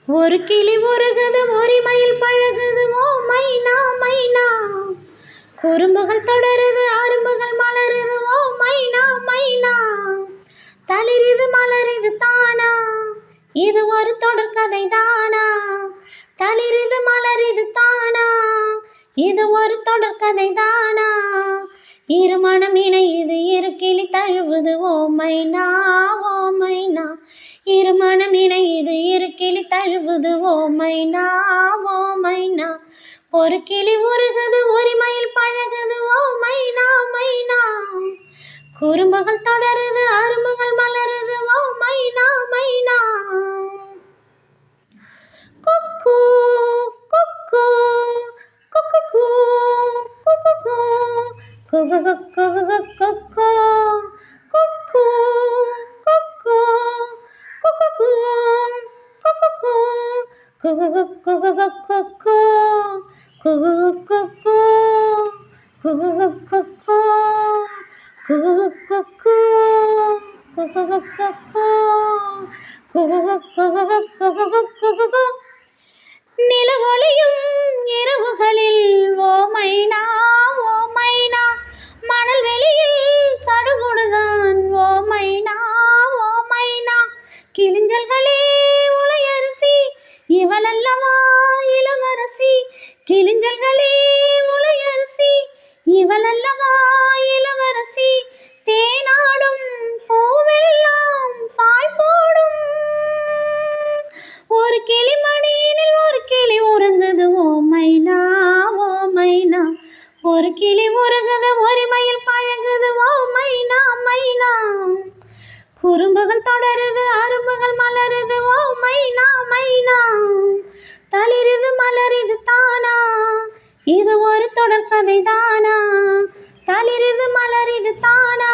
ஒரு கிளி உருகுது ஒரு மயில் பழகுது ஓ மைனா மைனா. குறும்புகள் தொடருது அரும்புகள் மலருது ஓ மைனா மைனா. தளிரிது மலரிது தானா, இது ஒரு தொடர்கதை தானா. தளிரிது மலரிது தானா, இது ஒரு தொடர்கதை தானா. இருமணம் இணையுது இரு கிளி தழுவுது ஓ மைனா ஓ மைனா. இருமணம் இணையுது இரு கிளி தழுவுது ஓ மைனா ஓ மைனா. ஒரு கிளி உருகுது ஒரு மயில் பழகுது ஓ மைனா மைனா. குறும்புகள் தொடருது அரும்புகள் மலருது ஓ மைனா மைனா. குக்கு குக்கு குக்கு குக்கு குக்கு குக்கு குக்கு குக்கு குக்கு நிலவொளியும் இரவுகளில் ஓ மைனா ஓ மைனா. மணல் வெளியில் சடுகுடுதான் ஓ மைனா ஓ மைனா. கிளிஞ்சல்களே உளையரசி இவளல்லவா இளவரசி. கிளிஞ்சல்களே உளையரசி இவளல்லவா இளவரசி. தேனாடும் பூவெல்லாம் பாய் போடும். ஒரு கிளி மடியினில் ஒரு கிளி உறங்குது ஓ மைனா ஓ மைனா. ஒரு கிளி உருகுது ஒரு மயில் பழகுது ஓ மைனா மைனா. குறும்புகள் தொடருது அரும்புகள் மலருது ஓ மைனா மைனா. தளிரிது மலரிது தானா, இது ஒரு தொடர்கதை தானா. தளிரிது மலரிது தானா,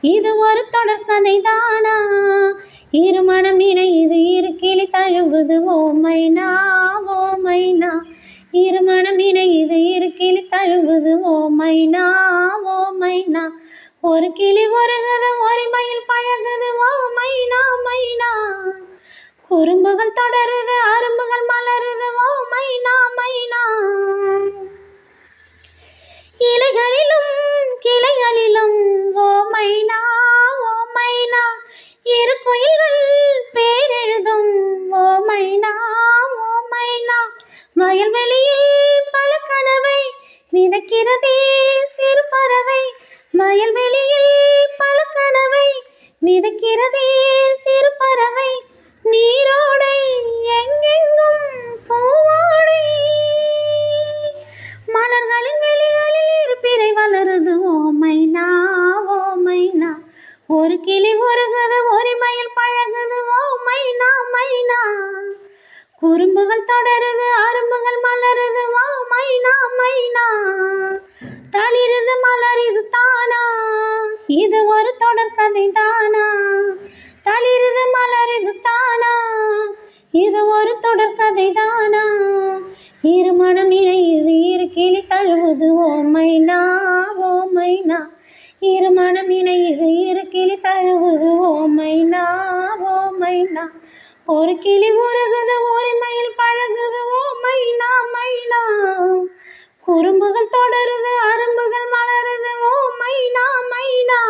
இது ஒரு தொடர்கதை தானா. இருமணம் இணையுது இரு கிளி தழுவுது ஓ மைனா ஓ மைனா. இருமணம் இணையுது இரு கிளி தழுவுது ஓ மைனா ஓ மைனா. ஒரு கிளி உருகுது ஒரு மயில் பழகுது ஓ மைனா மைனா. குறும்புகள் தொடருது அரும்புகள் மலருது ஓ மைனா மைனா. இலைகளிலும் கிளைகளிலும் ஓ மைனா ஓ மைனா. இரு குயில்கள் பேரெழுதும் ஓ மைனா ஓ மைனா. வயல்வெளியில் பல கனவை விதைக்கிறதே சிறு பறவை. வயல்வெளியில் பல கனவை விதைக்கிறதே சிறு பறவை. நீரோடை எங்கெங்கும் பூவாடை. மலர்களின் வெளிகளில் இருப்பிறை வளருது ஓ மைனா ஓ மைனா. ஒரு கிளி உருகுது ஒரு மயில் பழகுது ஓ மைனா மைனா. குறும்புகள் தொடருது அரும்புகள் மலருது ஓ மைனா மைனா. தளிரிது மலரிது தானா, இது ஒரு தொடர்கதை தானா. தளிரிது மலரிது தானா, இது ஒரு தொடர்கதை தானா. இருமணம் இணையுது இரு கிளி தழுவுது ஓ மைனா ஓ மைனா. இருமணம் இணையுது இரு கிளி தழுவுது ஓ மைனா ஓ மைனா. ஒரு கிளி உருகுது ஒரு மயில் பழகுது ஓ மைனா மைனா. குறும்புகள் தொடருது அரும்புகள் மலருது ஓ மைனா மைனா.